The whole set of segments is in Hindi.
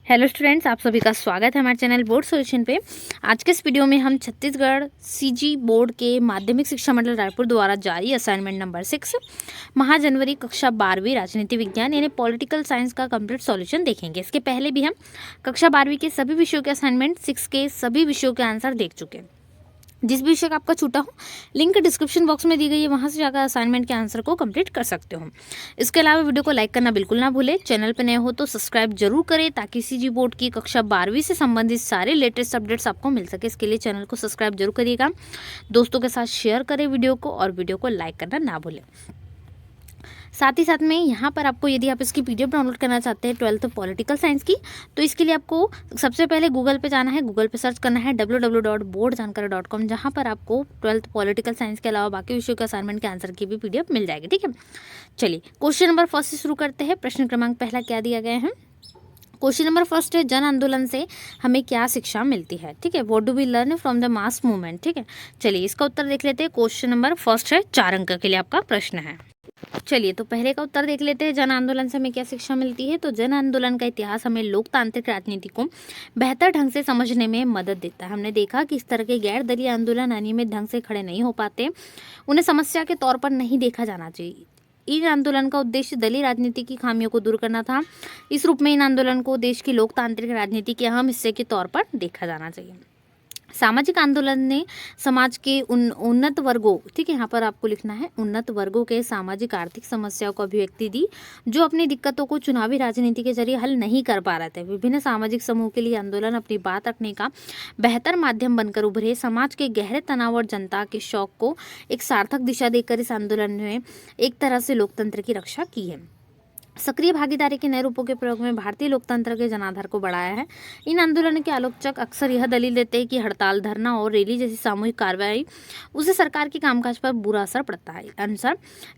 हेलो स्टूडेंट्स, आप सभी का स्वागत है हमारे चैनल बोर्ड सॉल्यूशन पे। आज के इस वीडियो में हम छत्तीसगढ़ सीजी बोर्ड के माध्यमिक शिक्षा मंडल रायपुर द्वारा जारी असाइनमेंट नंबर 6 महा जनवरी कक्षा 12वीं राजनीति विज्ञान यानी पॉलिटिकल साइंस का कंप्लीट सॉल्यूशन देखेंगे। इसके पहले भी हम कक्षा 12वीं के सभी विषयों के असाइनमेंट 6 के सभी विषयों के आंसर देख चुके हैं। जिस भी विषय का आपका छूटा हो, लिंक डिस्क्रिप्शन बॉक्स में दी गई है, वहां से जाकर असाइनमेंट के आंसर को कंप्लीट कर सकते हो। इसके अलावा वीडियो को लाइक करना बिल्कुल ना भूलें। चैनल पर नए हो तो सब्सक्राइब जरूर करें ताकि सीजी बोर्ड की कक्षा 12वीं से संबंधित सारे लेटेस्ट अपडेट्स आपको मिल सके। इसके लिए चैनल को सब्सक्राइब जरूर करिएगा, दोस्तों के साथ शेयर करें वीडियो को और वीडियो को लाइक करना ना भूलें। साथ ही साथ में यहाँ पर आपको, यदि आप इसकी पीडीएफ डाउनलोड करना चाहते हैं 12th पॉलिटिकल साइंस की, तो इसके लिए आपको सबसे पहले गूगल पे जाना है। गूगल पे सर्च करना है www.boardjankarya.com, जहाँ पर आपको 12th पॉलिटिकल साइंस के अलावा बाकी विषयों के असाइनमेंट के आंसर की भी पीडीएफ मिल जाएगी। ठीक है, चलिए क्वेश्चन नंबर फर्स्ट से शुरू करते हैं। प्रश्न क्रमांक पहला क्या दिया गया है? क्वेश्चन नंबर फर्स्ट है, जन आंदोलन से हमें क्या शिक्षा मिलती है? ठीक है, what do we learn from the mass movement? ठीक है, चलिए इसका उत्तर देख लेते हैं। क्वेश्चन नंबर फर्स्ट है, 4 अंक के लिए आपका प्रश्न है। चलिए तो पहले का उत्तर देख लेते हैं, जन आंदोलन से हमें क्या शिक्षा मिलती है? तो जन आंदोलन का इतिहास हमें लोकतांत्रिक राजनीति को बेहतर ढंग से समझने में मदद देता है। हमने देखा कि इस तरह के गैर दलीय आंदोलन अनियमित ढंग से खड़े नहीं हो पाते, उन्हें समस्या के तौर पर नहीं देखा जाना चाहिए। इन आंदोलन का उद्देश्य दलीय राजनीति की खामियों को दूर करना था। इस रूप में इन आंदोलन को देश की लोकतांत्रिक राजनीति के अहम हिस्से के तौर पर देखा जाना चाहिए। सामाजिक आंदोलन ने समाज के उन्नत वर्गों, ठीक है, यहाँ पर आपको लिखना है, उन्नत वर्गों के सामाजिक आर्थिक समस्याओं को अभिव्यक्ति दी, जो अपनी दिक्कतों को चुनावी राजनीति के जरिए हल नहीं कर पा रहे थे। विभिन्न सामाजिक समूह के लिए आंदोलन अपनी बात रखने का बेहतर माध्यम बनकर उभरे। समाज के गहरे तनाव और जनता के शौक को एक सार्थक दिशा देकर इस आंदोलन ने एक तरह से लोकतंत्र की रक्षा की है। सक्रिय भागीदारी के नए रूपों के प्रयोग में भारतीय लोकतंत्र के जनाधार को बढ़ाया है। इन आंदोलनों के आलोचक अक्सर यह दलील देते हैं कि हड़ताल, धरना और रैली जैसी सामूहिक कार्रवाई उससे सरकार के कामकाज पर बुरा असर पड़ता है।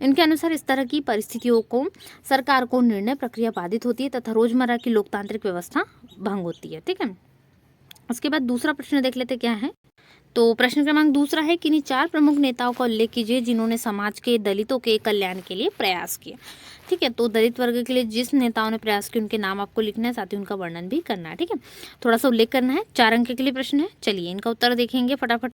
इनके अनुसार इस तरह की परिस्थितियों को सरकार को निर्णय प्रक्रिया बाधित होती है तथा रोजमर्रा की लोकतांत्रिक व्यवस्था भंग होती है। ठीक है, उसके बाद दूसरा प्रश्न देख लेते क्या है। तो प्रश्न क्रमांक दूसरा है, किन्हीं 4 प्रमुख नेताओं का उल्लेख कीजिए जिन्होंने समाज के दलितों के कल्याण के लिए प्रयास किए। ठीक है, तो दलित वर्ग के लिए जिस नेताओं ने प्रयास किए उनके नाम आपको लिखना है, साथ ही उनका वर्णन भी करना है। ठीक है, थोड़ा सा उल्लेख करना है। 4 अंक के लिए प्रश्न है। चलिए इनका उत्तर देखेंगे फटाफट।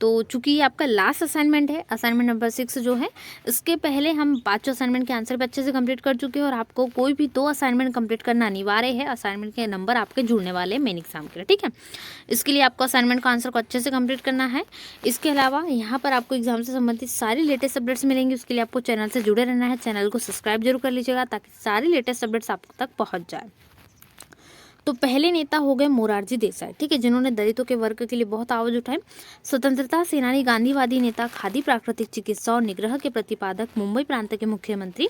तो चूंकि ये आपका लास्ट असाइनमेंट है, असाइनमेंट नंबर 6 जो है, इसके पहले हम 5 असाइनमेंट के आंसर भी अच्छे से कंप्लीट कर चुके हैं और आपको कोई भी 2 असाइनमेंट कंप्लीट करना अनिवार्य है। असाइनमेंट के नंबर आपके जुड़ने वाले हैं मेन एग्जाम के लिए। ठीक है, इसके लिए आपको असाइनमेंट का आंसर को अच्छे से कंप्लीट करना है। इसके अलावा यहाँ पर आपको एग्जाम से संबंधित सारी लेटेस्ट अपडेट्स मिलेंगी। उसके लिए आपको चैनल से जुड़े रहना है। चैनल को सब्सक्राइब जरूर कर लीजिएगा ताकि सारी लेटेस्ट अपडेट्स आप तक पहुँच जाए। तो पहले नेता हो गए मोरारजी देसाई, ठीक है, जिन्होंने दलितों के वर्ग के लिए बहुत आवाज उठाई। स्वतंत्रता सेनानी, गांधीवादी नेता, खादी प्राकृतिक चिकित्सा और निग्रह के प्रतिपादक, मुंबई प्रांत के मुख्यमंत्री,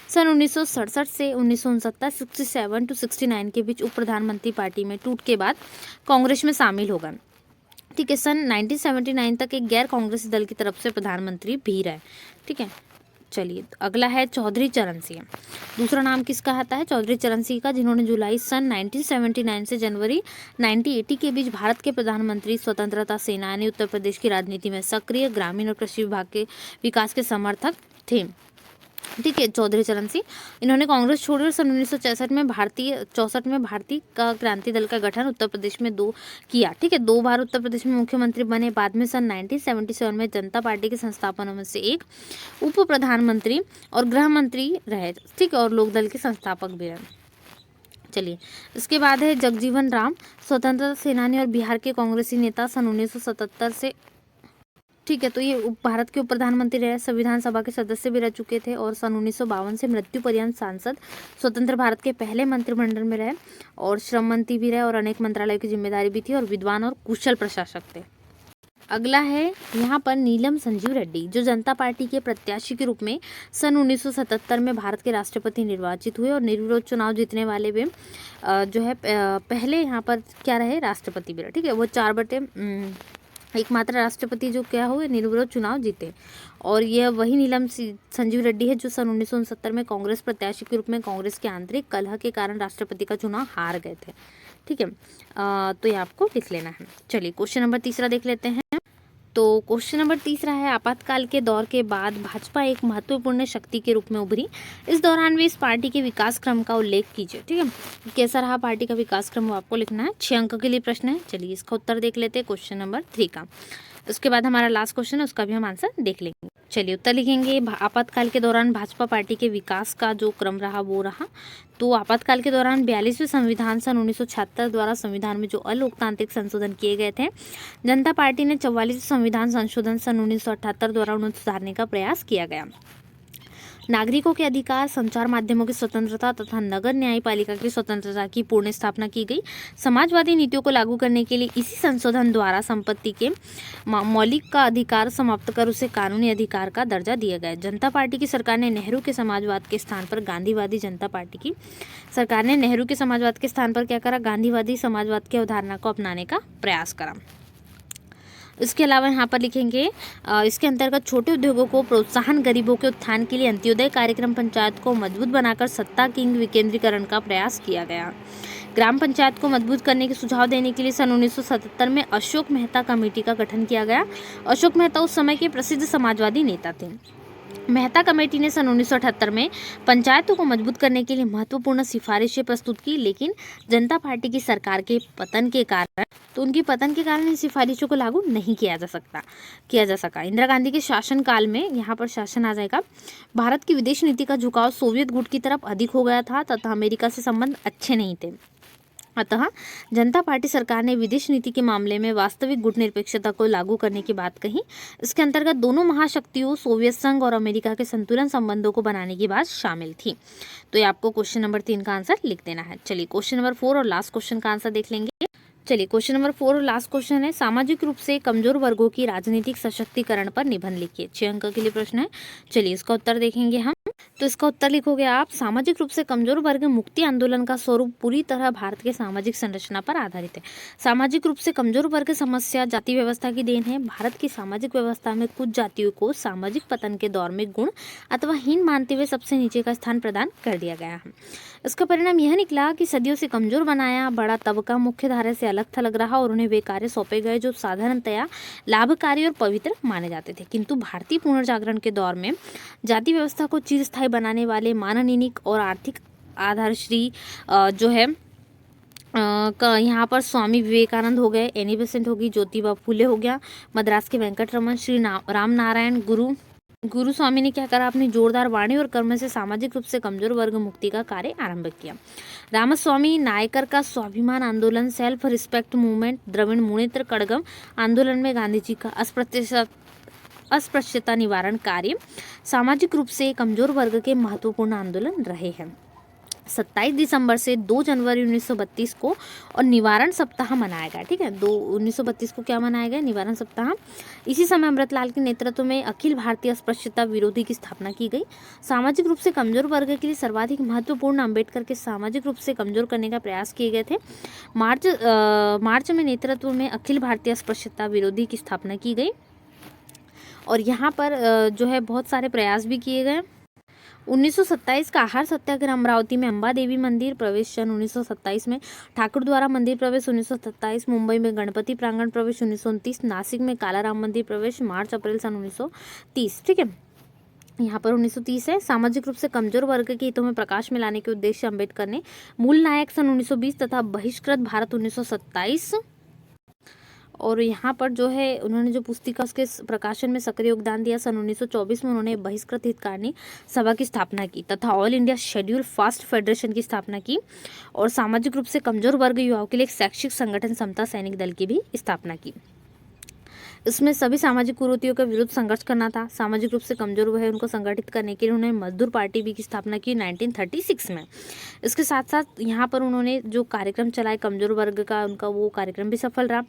सन 1967 से 1969 67 टू 69 के बीच उप प्रधानमंत्री पार्टी में टूट के बाद कांग्रेस में शामिल हो गए। ठीक है, सन 1979 तक एक गैर कांग्रेसी दल की तरफ से प्रधानमंत्री भी रहे। ठीक है, चलिए अगला है चौधरी चरण सिंह। दूसरा नाम किसका आता है? चौधरी चरण सिंह का, जिन्होंने जुलाई सन 1979 से जनवरी 1980 के बीच भारत के प्रधानमंत्री, स्वतंत्रता सेनानी, उत्तर प्रदेश की राजनीति में सक्रिय, ग्रामीण और कृषि विभाग के विकास के समर्थक थे। ठीक है, चौधरी चरण सिंह, इन्होंने कांग्रेस छोड़ी और सन 1964 में भारतीय का क्रांति दल का गठन उत्तर प्रदेश में किया। ठीक है, 2 बार उत्तर प्रदेश में मुख्यमंत्री बने। बाद में सन 1977 में जनता पार्टी के संस्थापकों में से एक, उप प्रधानमंत्री और गृह मंत्री रहे। ठीक है, और लोकदल के संस्थापक भी रहे। चलिए इसके बाद है जगजीवन राम, स्वतंत्रता सेनानी और बिहार के कांग्रेसी नेता, सन 1977 से, ठीक है, तो ये भारत के उप प्रधानमंत्री रहे, संविधान सभा के सदस्य भी रह चुके थे और सन 1952 से मृत्यु पर्यंत सांसद, स्वतंत्र भारत के पहले मंत्रिमंडल में रहे और श्रम मंत्री भी रहे और अनेक मंत्रालयों की जिम्मेदारी भी थी और विद्वान और कुशल प्रशासक थे। अगला है यहाँ पर नीलम संजीव रेड्डी, जो जनता पार्टी के प्रत्याशी के रूप में सन 1977 में भारत के राष्ट्रपति निर्वाचित हुए और निर्विरोध चुनाव जीतने वाले वे जो है पहले यहाँ पर क्या रहे, राष्ट्रपति भी रहे। ठीक है, वो 4 एकमात्र राष्ट्रपति जो क्या हुए, निर्विरोध चुनाव जीते। और यह वही नीलम संजीव रेड्डी है जो सन 1969 में कांग्रेस प्रत्याशी के रूप में कांग्रेस के आंतरिक कलह के कारण राष्ट्रपति का चुनाव हार गए थे। ठीक है, तो ये आपको लिख लेना है। चलिए क्वेश्चन नंबर 3 देख लेते हैं। तो क्वेश्चन नंबर 3 है, आपातकाल के दौर के बाद भाजपा एक महत्वपूर्ण शक्ति के रूप में उभरी, इस दौरान भी इस पार्टी के विकास क्रम का उल्लेख कीजिए। ठीक है, कैसा रहा पार्टी का विकास क्रम वो आपको लिखना है। 6 अंक के लिए प्रश्न है। चलिए इसका उत्तर देख लेते हैं क्वेश्चन नंबर 3 का। उसके बाद हमारा लास्ट क्वेश्चन है, उसका भी हम आंसर देख लेंगे। चलिए उत्तर लिखेंगे। आपातकाल के दौरान भाजपा पार्टी के विकास का जो क्रम रहा वो रहा। तो आपातकाल के दौरान 42वें संविधान सन 1976 द्वारा संविधान में जो अलोकतांत्रिक संशोधन किए गए थे, जनता पार्टी ने 44वें संविधान संशोधन सन 1978 द्वारा उन्हें सुधारने का प्रयास किया गया। नागरिकों के अधिकार, संचार माध्यमों की स्वतंत्रता तथा नगर न्यायपालिका की स्वतंत्रता की पूर्ण स्थापना की गई। समाजवादी नीतियों को लागू करने के लिए इसी संशोधन द्वारा संपत्ति के मौलिक का अधिकार समाप्त कर उसे कानूनी अधिकार का दर्जा दिया गया। जनता पार्टी की सरकार ने नेहरू के समाजवाद के स्थान पर गांधीवादी जनता पार्टी की सरकार ने नेहरू के समाजवाद के स्थान पर क्या करा, गांधीवादी समाजवाद की अवधारणा को अपनाने का प्रयास करा। इसके अलावा यहाँ पर लिखेंगे इसके अंतर्गत छोटे उद्योगों को प्रोत्साहन, गरीबों के उत्थान के लिए अंत्योदय कार्यक्रम, पंचायत को मजबूत बनाकर सत्ता की विकेंद्रीकरण का प्रयास किया गया। ग्राम पंचायत को मजबूत करने के सुझाव देने के लिए सन 1977 में अशोक मेहता कमेटी का गठन किया गया। अशोक मेहता उस समय के प्रसिद्ध समाजवादी नेता थे। मेहता कमेटी ने सन 1978 में पंचायतों को मजबूत करने के लिए महत्वपूर्ण सिफारिशें प्रस्तुत की, लेकिन जनता पार्टी की सरकार के पतन के कारण इन सिफारिशों को लागू नहीं किया जा सका। इंदिरा गांधी के शासनकाल में, यहाँ पर शासन आ जाएगा, भारत की विदेश नीति का झुकाव सोवियत गुट की तरफ अधिक हो गया था तथा अमेरिका से संबंध अच्छे नहीं थे। अतः जनता पार्टी सरकार ने विदेश नीति के मामले में वास्तविक गुटनिरपेक्षता को लागू करने की बात कही। इसके अंतर्गत दोनों महाशक्तियों सोवियत संघ और अमेरिका के संतुलन संबंधों को बनाने की बात शामिल थी। तो ये आपको क्वेश्चन नंबर 3 का आंसर लिख देना है। चलिए क्वेश्चन नंबर 4 और लास्ट क्वेश्चन का आंसर देख लेंगे। चलिए क्वेश्चन नंबर 4 और लास्ट क्वेश्चन है, सामाजिक रूप से कमजोर वर्गों की राजनीतिक सशक्तिकरण पर निबंध लिखिए। 6 अंक के लिए प्रश्न है। चलिए इसका उत्तर देखेंगे हम। तो इसका उत्तर लिखोगे आप, सामाजिक रूप से कमजोर वर्ग मुक्ति आंदोलन का स्वरूप पूरी तरह भारत के सामाजिक संरचना पर आधारित है। सामाजिक रूप से कमजोर वर्ग समस्या जाति व्यवस्था की देन है। भारत की सामाजिक व्यवस्था में कुछ जातियों को सामाजिक पतन के दौर में गुण अथवा हीन मानते हुए सबसे नीचे का स्थान प्रदान कर दिया गया है। इसका परिणाम यह निकला कि सदियों से कमजोर बनाया बड़ा तबका मुख्य धारा से अलग थलग रहा और उन्हें वे कार्य सौंपे गए जो साधारणतया लाभकारी और पवित्र माने जाते थे। किंतु भारतीय पुनर्जागरण के दौर में जाति व्यवस्था को चिरस्थायी बनाने वाले माननीनिक और आर्थिक आधारश्री जो है यहाँ पर स्वामी विवेकानंद हो गए, एनी बेसेंट होगी, ज्योतिबा फूले हो गया, मद्रास के वेंकटरमन, श्री राम नारायण गुरु स्वामी ने क्या करा, अपनी जोरदार वाणी और कर्म से सामाजिक रूप से कमजोर वर्ग मुक्ति का कार्य आरंभ किया। रामस्वामी नायकर का स्वाभिमान आंदोलन, self respect movement, Dravida Munnetra Kazhagam आंदोलन में गांधी जी का अस्पृश्यता निवारण कार्य सामाजिक रूप से कमजोर वर्ग के महत्वपूर्ण आंदोलन रहे हैं। 27 दिसंबर से 2 जनवरी 1932 को और निवारण सप्ताह मनाया गया। ठीक है, 1932 को क्या मनाया गया, निवारण सप्ताह। इसी समय अमृतलाल के नेतृत्व में अखिल भारतीय अस्पृश्यता विरोधी की स्थापना की गई। सामाजिक रूप से कमजोर वर्ग के लिए सर्वाधिक महत्वपूर्ण अम्बेडकर के सामाजिक रूप से कमजोर करने का प्रयास किए गए थे। मार्च में नेतृत्व में अखिल भारतीय अस्पृश्यता विरोधी की स्थापना की गई और यहाँ पर जो है बहुत सारे प्रयास भी किए गए। 1927 का आहार सत्याग्रह, अमरावती में अंबा देवी मंदिर प्रवेश सन 1927 में, ठाकुर द्वारा मंदिर प्रवेश 1927, मुंबई में गणपति प्रांगण प्रवेश 1929, नासिक में कालाराम मंदिर प्रवेश मार्च अप्रैल सन 1930। ठीक है, यहाँ पर 1930 है। सामाजिक रूप से कमजोर वर्ग के हितों में प्रकाश में लाने के उद्देश्य से अम्बेडकर ने मूल नायक सन 1920 तथा बहिष्कृत भारत 1927 और यहाँ पर जो है उन्होंने जो पुस्तिका उसके प्रकाशन में सक्रिय योगदान दिया। सन 1924 में उन्होंने बहिष्कृत हितकारिणी सभा की स्थापना की तथा all India schedule fast federation की स्थापना की और सामाजिक रूप से कमजोर वर्ग युवाओं के लिए एक शैक्षिक संगठन समता सैनिक दल की भी स्थापना की। इसमें सभी सामाजिक कुरीतियों के विरुद्ध संघर्ष करना था। सामाजिक रूप से कमजोर हुए उनको संगठित करने के लिए उन्होंने मजदूर पार्टी भी की स्थापना की 1936 में। इसके साथ साथ यहाँ पर उन्होंने जो कार्यक्रम चलाए कमजोर वर्ग का, उनका वो कार्यक्रम भी सफल रहा।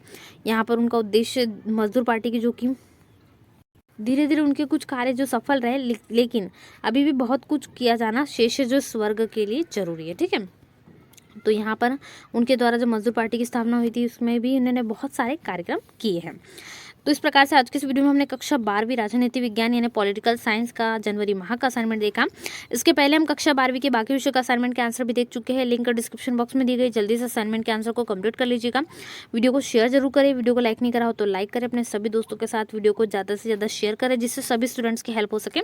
यहाँ पर उनका उद्देश्य मजदूर पार्टी की जो कि धीरे धीरे उनके कुछ कार्य जो सफल रहे, लेकिन अभी भी बहुत कुछ किया जाना शेष जो इस वर्ग के लिए जरूरी है। ठीक है, तो यहाँ पर उनके द्वारा जो मजदूर पार्टी की स्थापना हुई थी उसमें भी उन्होंने बहुत सारे कार्यक्रम किए हैं। तो इस प्रकार से आज की इस वीडियो में हमने कक्षा 12वीं राजनीति विज्ञान यानी पॉलिटिकल साइंस का जनवरी माह का असाइनमेंट देखा। इसके पहले हम कक्षा 12वीं के बाकी विषय का असाइनमेंट के आंसर भी देख चुके हैं। लिंक डिस्क्रिप्शन बॉक्स में दी गई, जल्दी से असाइनमेंट के आंसर को कंप्लीट कर लीजिएगा। वीडियो को शेयर जरूर करें, वीडियो को लाइक नहीं करा हो तो लाइक करें, अपने सभी दोस्तों के साथ वीडियो को ज़्यादा से ज़्यादा शेयर करें जिससे सभी स्टूडेंट्स की हेल्प हो सके।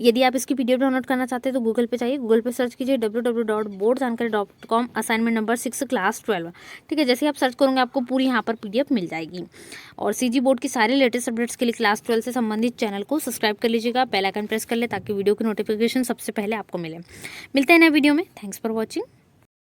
यदि आप इसकी पीडीएफ डाउनलोड करना चाहते हैं तो गूगल पे जाइए, गूगल पे सर्च कीजिए www.boardjankaree.com असाइनमेंट नंबर 6 क्लास 12। ठीक है, जैसे ही आप सर्च करोगे आपको पूरी यहाँ पर पीडीएफ मिल जाएगी। और सीजी बोर्ड की सारे लेटेस्ट अपडेट्स के लिए क्लास 12 से संबंधित चैनल को सब्सक्राइब कर लीजिएगा, बेल आइकन प्रेस कर ले ताकि वीडियो की नोटिफिकेशन सबसे पहले आपको मिले। मिलते हैं नए वीडियो में। Thanks for watching.